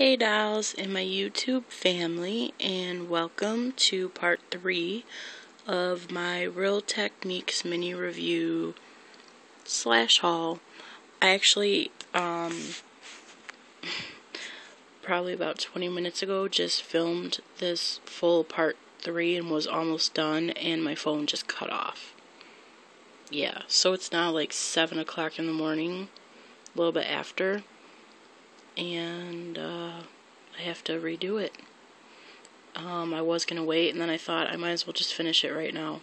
Hey dolls in my YouTube family, and welcome to part 3 of my Real Techniques mini review / haul. I actually probably about 20 minutes ago just filmed this full part 3 and was almost done, and my phone just cut off. Yeah, so it's now like 7 o'clock in the morning, a little bit after. And I have to redo it. I was going to wait, and then I thought I might as well just finish it right now,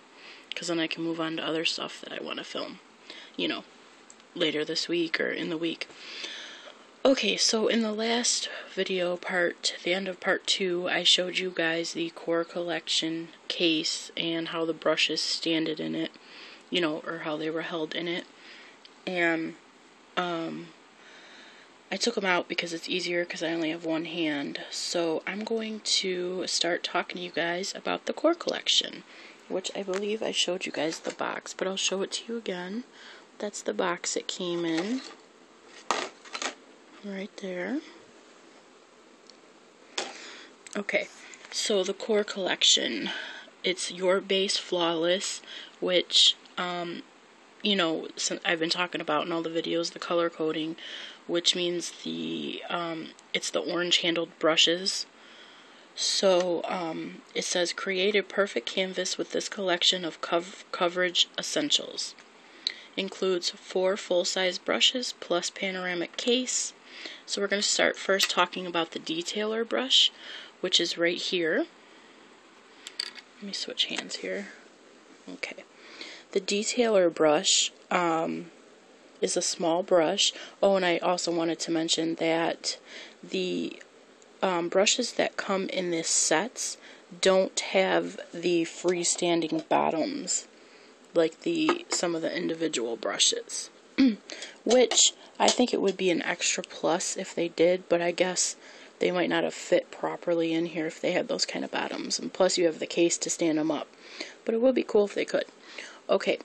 because then I can move on to other stuff that I want to film, you know, later this week or in the week. Okay, so in the last video the end of part 2, I showed you guys the core collection case and how the brushes standed in it, you know, or how they were held in it. And I took them out because it's easier because I only have one hand. So I'm going to start talking to you guys about the core collection, which I believe I showed you guys the box, but I'll show it to you again. That's the box it came in. Right there. Okay, so the core collection. It's Your Base Flawless, which, you know, I've been talking about in all the videos, the color coding, which means it's the orange handled brushes. So it says, create a perfect canvas with this collection of coverage essentials. Includes 4 full-size brushes plus panoramic case. So we're going to start first talking about the detailer brush, which is right here. Let me switch hands here. Okay. The detailer brush is a small brush. Oh, and I also wanted to mention that the brushes that come in this sets don't have the freestanding bottoms like some of the individual brushes, which I think it would be an extra plus if they did, but I guess they might not have fit properly in here if they had those kind of bottoms, and plus you have the case to stand them up, but it would be cool if they could. Okay,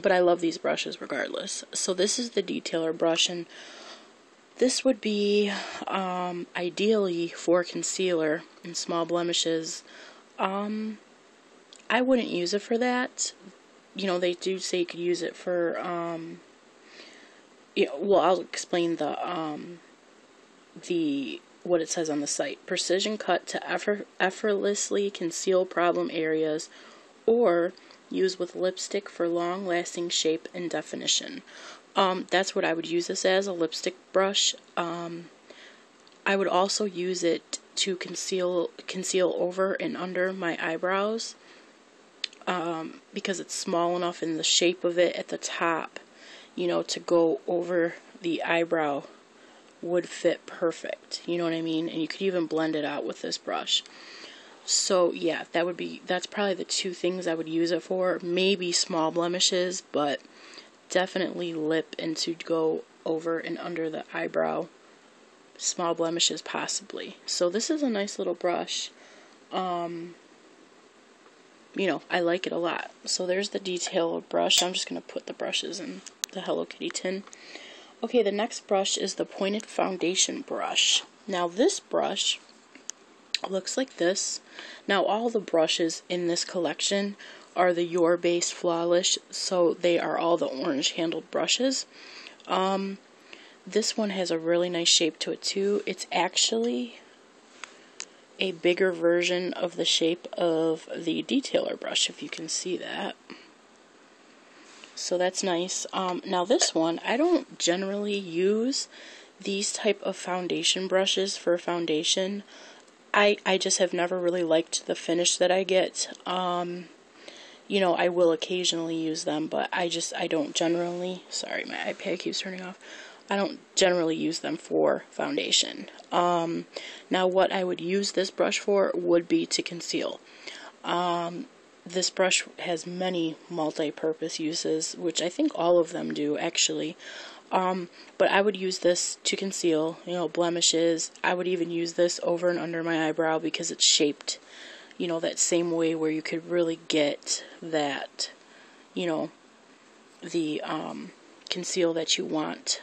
but I love these brushes regardless. So this is the detailer brush, and this would be ideally for concealer and small blemishes. I wouldn't use it for that. You know, they do say you could use it for yeah, well, I'll explain what it says on the site. Precision cut to effortlessly conceal problem areas, or use with lipstick for long-lasting shape and definition. That's what I would use this as, a lipstick brush. I would also use it to conceal over and under my eyebrows, because it's small enough in the shape of it at the top, you know, to go over the eyebrow would fit perfect. You know what I mean? And you could even blend it out with this brush. So yeah, that's probably the 2 things I would use it for. Maybe small blemishes, but definitely lip and to go over and under the eyebrow. Small blemishes possibly. So this is a nice little brush. You know, I like it a lot. So there's the detail brush. I'm just going to put the brushes in the Hello Kitty tin. Okay, the next brush is the pointed foundation brush. Now this brush looks like this. Now all the brushes in this collection are the Your Base Flawless, so they are all the orange handled brushes. This one has a really nice shape to it too. It's actually a bigger version of the shape of the detailer brush, if you can see that. So that's nice. Now this one, I don't generally use these type of foundation brushes for foundation. I just have never really liked the finish that I get. You know, I will occasionally use them, but I don't generally, sorry, my iPad keeps turning off. I don't generally use them for foundation. Now what I would use this brush for would be to conceal. This brush has many multi-purpose uses, which I think all of them do actually. But I would use this to conceal, you know, blemishes. I would even use this over and under my eyebrow because it's shaped, you know, that same way where you could really get that, you know, the conceal that you want.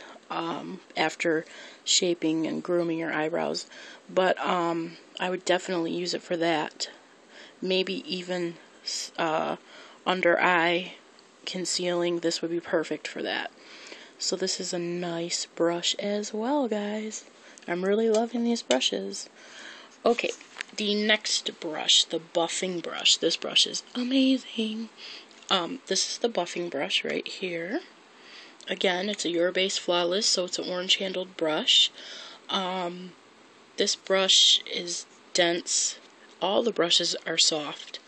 after shaping and grooming your eyebrows. But I would definitely use it for that. Maybe even under eye concealing, this would be perfect for that. So this is a nice brush as well, guys. I'm really loving these brushes. Okay, the next brush, the buffing brush. This brush is amazing. This is the buffing brush right here. Again, it's a Your Base Flawless, so it's an orange-handled brush. This brush is dense. All the brushes are soft,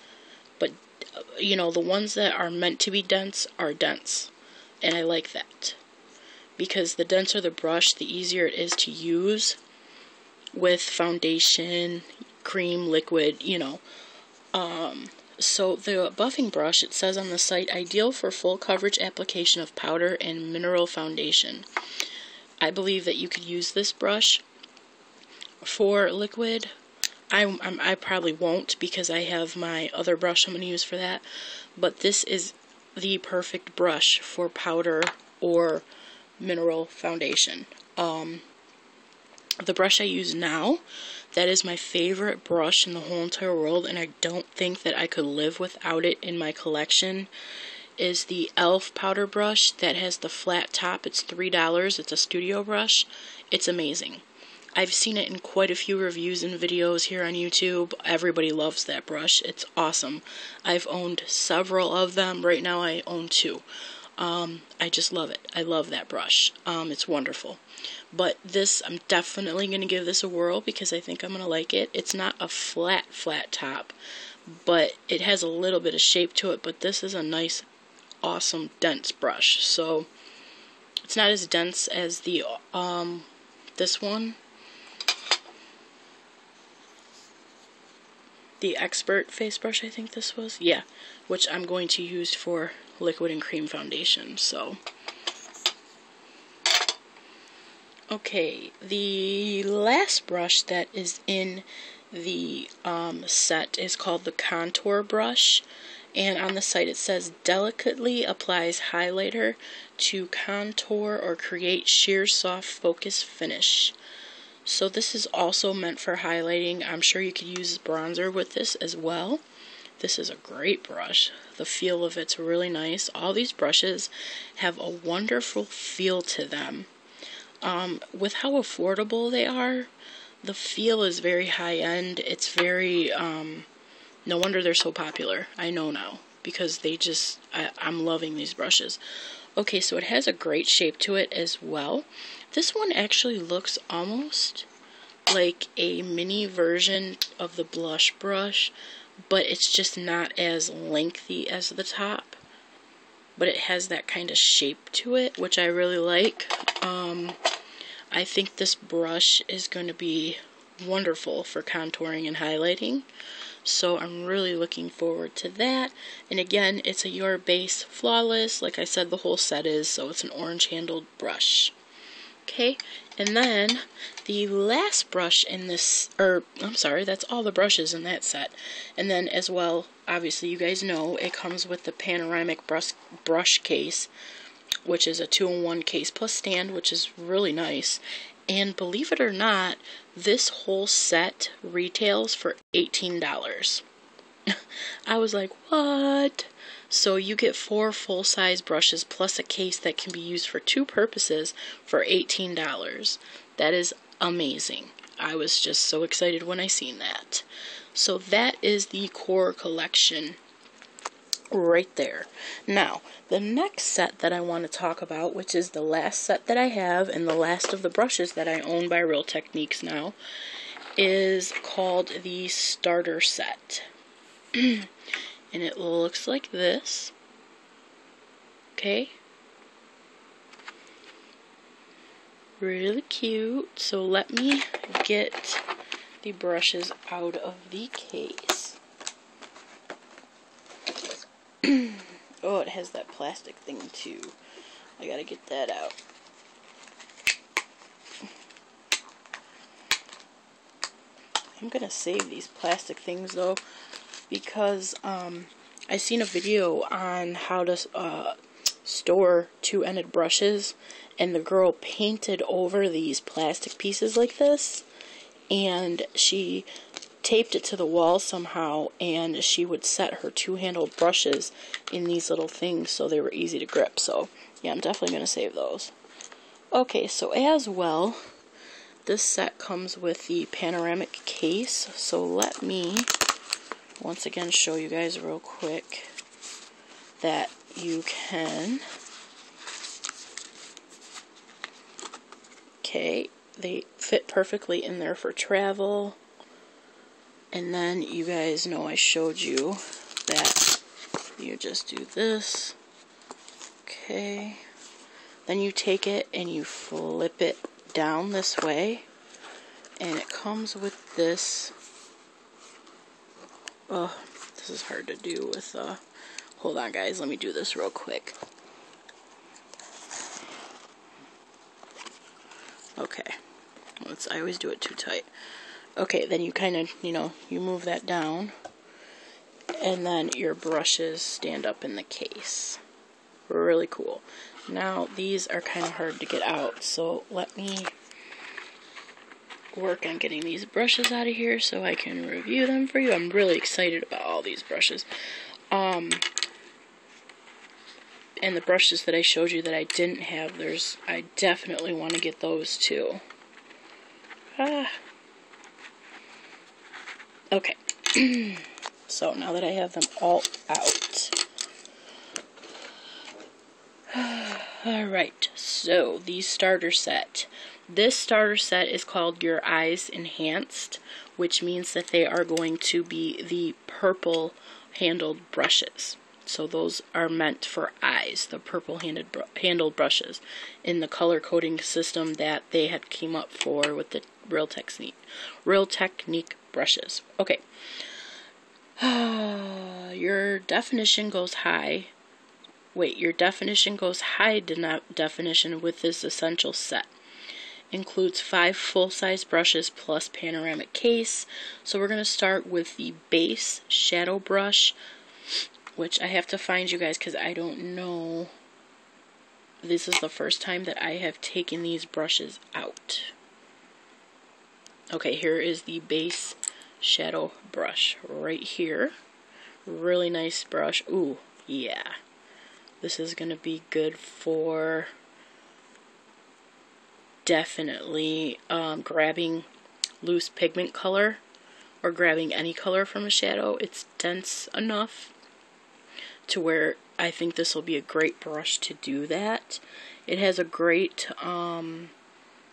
but you know, the ones that are meant to be dense are dense, and I like that, because the denser the brush, the easier it is to use with foundation, cream, liquid, you know. So the buffing brush, it says on the site, ideal for full coverage application of powder and mineral foundation. I believe that you could use this brush for liquid. I probably won't, because I have my other brush I'm going to use for that. But this is the perfect brush for powder or mineral foundation. The brush I use now, that is my favorite brush in the whole entire world, and I don't think that I could live without it in my collection, is the e.l.f. powder brush that has the flat top. It's $3. It's a studio brush. It's amazing. I've seen it in quite a few reviews and videos here on YouTube. Everybody loves that brush. It's awesome. I've owned several of them. Right now I own 2. I just love it. I love that brush. It's wonderful. But this, I'm definitely going to give this a whirl, because I think I'm going to like it. It's not a flat top, but it has a little bit of shape to it. But this is a nice, awesome, dense brush. So it's not as dense as the this one, the Expert face brush, I think this was. Yeah, which I'm going to use for liquid and cream foundation. So okay, the last brush that is in the set is called the Contour Brush, and on the site it says delicately applies highlighter to contour or create sheer soft focus finish. So this is also meant for highlighting. I'm sure you could use bronzer with this as well. This is a great brush. The feel of it's really nice. All these brushes have a wonderful feel to them. With how affordable they are, the feel is very high-end. It's very, no wonder they're so popular. I know now, because they just, I'm loving these brushes. Okay, so it has a great shape to it as well. This one actually looks almost like a mini version of the blush brush, but it's just not as lengthy as the top. But it has that kind of shape to it, which I really like. I think this brush is going to be wonderful for contouring and highlighting. So I'm really looking forward to that. And again, it's a Your Base Flawless. Like I said, the whole set is, so it's an orange-handled brush. Okay, and then the last brush in this, I'm sorry, that's all the brushes in that set. And then as well, obviously you guys know, it comes with the panoramic brush case, which is a 2-in-1 case plus stand, which is really nice. And believe it or not, this whole set retails for $18. I was like, what? So you get 4 full-size brushes plus a case that can be used for 2 purposes for $18. That is amazing. I was just so excited when I seen that. So that is the core collection right there. Now, the next set that I want to talk about, which is the last set that I have and the last of the brushes that I own by Real Techniques now, is called the Starter Set. And it looks like this. Okay. Really cute. So let me get the brushes out of the case. Oh, it has that plastic thing too. I gotta get that out. I'm gonna save these plastic things though, because I seen a video on how to store two-ended brushes, and the girl painted over these plastic pieces like this, and she taped it to the wall somehow, and she would set her two-handled brushes in these little things so they were easy to grip. So yeah, I'm definitely going to save those. Okay, so as well, this set comes with the panoramic case, so let me once again show you guys real quick that you can, okay, they fit perfectly in there for travel. And then you guys know I showed you that you just do this, okay, then you take it and you flip it down this way, and it comes with this, oh, this is hard to do with, hold on guys, let me do this real quick. Okay, I always do it too tight. Okay, then you kind of, you know, you move that down, and then your brushes stand up in the case. Really cool. Now, these are kind of hard to get out, so let me work on getting these brushes out of here so I can review them for you. I'm really excited about all these brushes. And the brushes that I showed you that I didn't have, I definitely want to get those too. Okay, so now that I have them all out, alright, so the starter set. This starter set is called your Eyes Enhanced, which means that they are going to be the purple handled brushes. So those are meant for eyes, the purple handled brushes, in the color coding system that they had came up for with the Real Technique brushes. Okay. Your definition goes high. Wait, your definition goes high definition with this essential set. Includes 5 full-size brushes plus panoramic case. So we're going to start with the base shadow brush, which I have to find you guys because I don't know. This is the first time that I have taken these brushes out. Okay, here is the base shadow brush right here. Really nice brush. Ooh, yeah. This is going to be good for definitely grabbing loose pigment color or grabbing any color from a shadow. It's dense enough to where I think this will be a great brush to do that. It has a great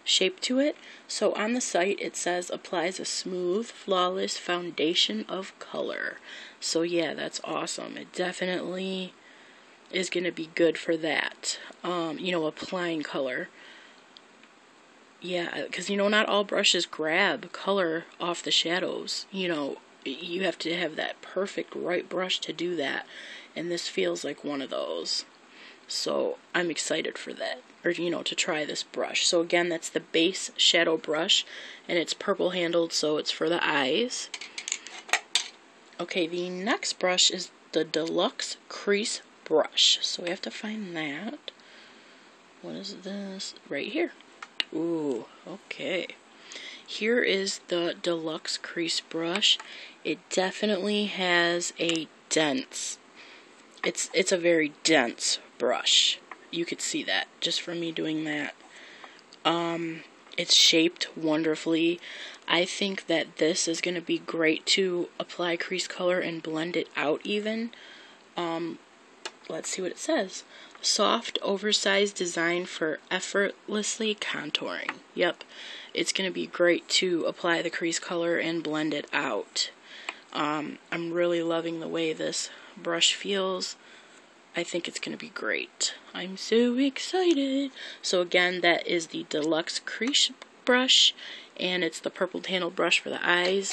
shape to it. So on the site it says applies a smooth, flawless foundation of color. So yeah, that's awesome. It definitely is going to be good for that. You know, applying color. Yeah, because you know, not all brushes grab color off the shadows. You know, you have to have that perfect right brush to do that. And this feels like one of those. So I'm excited for that, or you know, to try this brush. So again, that's the base shadow brush, and it's purple handled, so it's for the eyes. Okay, the next brush is the Deluxe Crease Brush. So we have to find that. What is this? Right here. Ooh, okay. Here is the Deluxe Crease Brush. It definitely has a dense, it's a very dense brush. You could see that just from me doing that. It's shaped wonderfully. I think that this is going to be great to apply crease color and blend it out even. Let's see what it says. Soft, oversized design for effortlessly contouring. Yep, it's going to be great to apply the crease color and blend it out. I'm really loving the way this brush feels. I think it's going to be great. I'm so excited. So again, that is the Deluxe Crease Brush, and it's the purple handled brush for the eyes.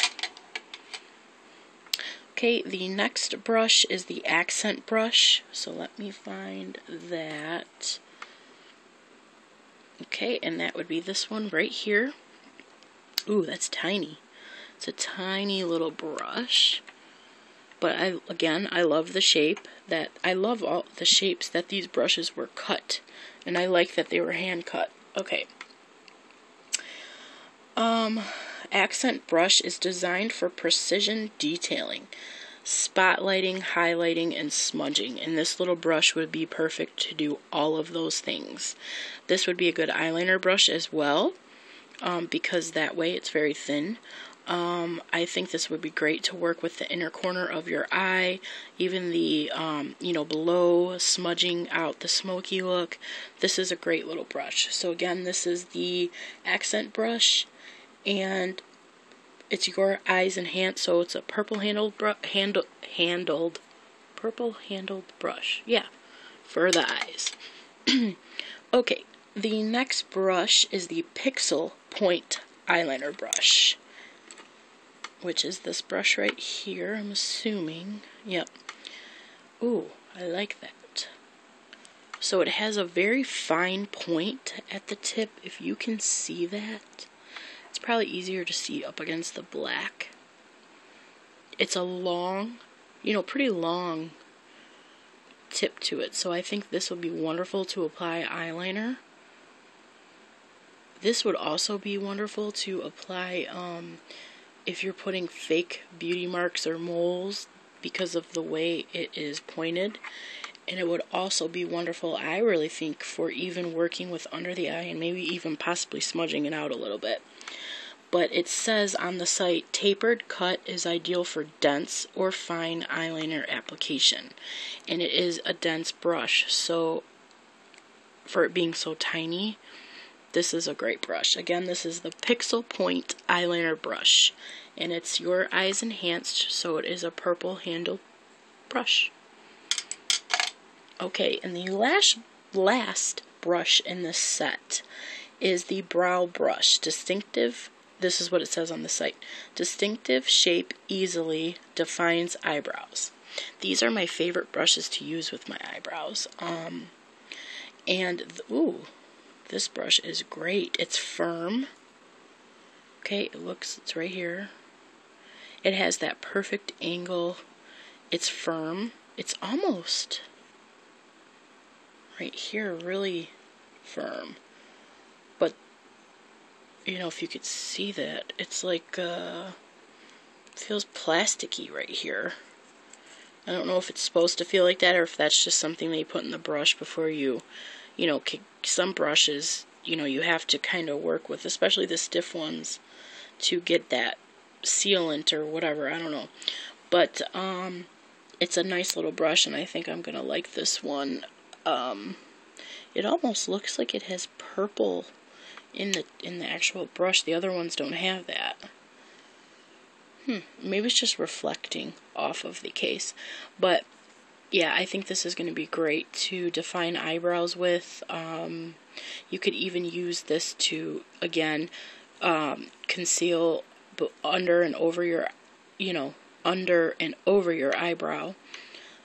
Okay, the next brush is the Accent Brush. So let me find that. Okay, and that would be this one right here. Ooh, that's tiny. It's a tiny little brush. But I love the shape that, I love all the shapes that these brushes were cut. And I like that they were hand cut. Okay. Accent brush is designed for precision detailing, spotlighting, highlighting, and smudging. And this little brush would be perfect to do all of those things. This would be a good eyeliner brush as well, because that way it's very thin. I think this would be great to work with the inner corner of your eye, even the, you know, below, smudging out the smoky look. This is a great little brush. So again, this is the accent brush, and it's your eyes and hands, so it's a purple handled brush. Yeah, for the eyes. Okay, the next brush is the Pixel Point eyeliner brush, which is this brush right here, I'm assuming. Yep. Ooh, I like that. So it has a very fine point at the tip, if you can see that. It's probably easier to see up against the black. It's a long, you know, pretty long tip to it, so I think this would be wonderful to apply eyeliner. This would also be wonderful to apply if you're putting fake beauty marks or moles, because of the way it is pointed. And it would also be wonderful, I really think, for even working with under the eye and maybe even possibly smudging it out a little bit. But it says on the site, tapered cut is ideal for dense or fine eyeliner application. And it is a dense brush, so for it being so tiny, this is a great brush. Again, this is the Pixel Point eyeliner brush, and it's your eyes enhanced, so it is a purple handled brush. Okay, and the last brush in this set is the brow brush. Distinctive, this is what it says on the site. Distinctive shape easily defines eyebrows. These are my favorite brushes to use with my eyebrows. Ooh, this brush is great. It's firm. Okay, it's right here. It has that perfect angle. It's firm. It's almost right here, really firm. But, you know, if you could see that, it's like, feels plasticky right here. I don't know if it's supposed to feel like that, or if that's just something they put in the brush before you know, some brushes, you know, you have to kind of work with, especially the stiff ones, to get that sealant or whatever, I don't know. But, it's a nice little brush, and I think I'm gonna like this one. It almost looks like it has purple in the actual brush. The other ones don't have that. Maybe it's just reflecting off of the case. But yeah, I think this is going to be great to define eyebrows with. You could even use this to, again, conceal under and over your, you know, under and over your eyebrow.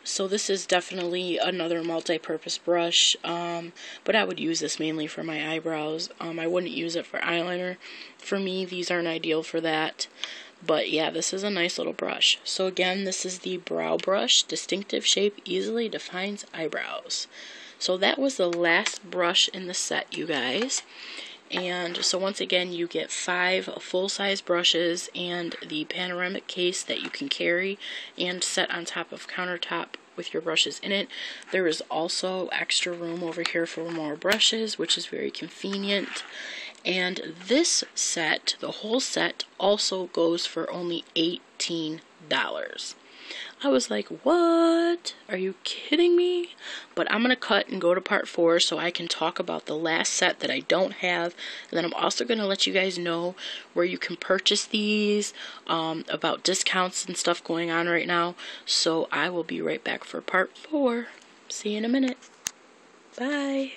So this is definitely another multi-purpose brush, but I would use this mainly for my eyebrows. I wouldn't use it for eyeliner. For me, these aren't ideal for that. But yeah, this is a nice little brush. So again, this is the brow brush. Distinctive shape easily defines eyebrows. So that was the last brush in the set, you guys. And so once again, you get 5 full-size brushes and the panoramic case that you can carry and set on top of countertop with your brushes in it. There is also extra room over here for more brushes, which is very convenient. And this set, the whole set, also goes for only $18. I was like, what? Are you kidding me? But I'm going to cut and go to part 4 so I can talk about the last set that I don't have. And then I'm also going to let you guys know where you can purchase these, about discounts and stuff going on right now. So I will be right back for part 4. See you in a minute. Bye.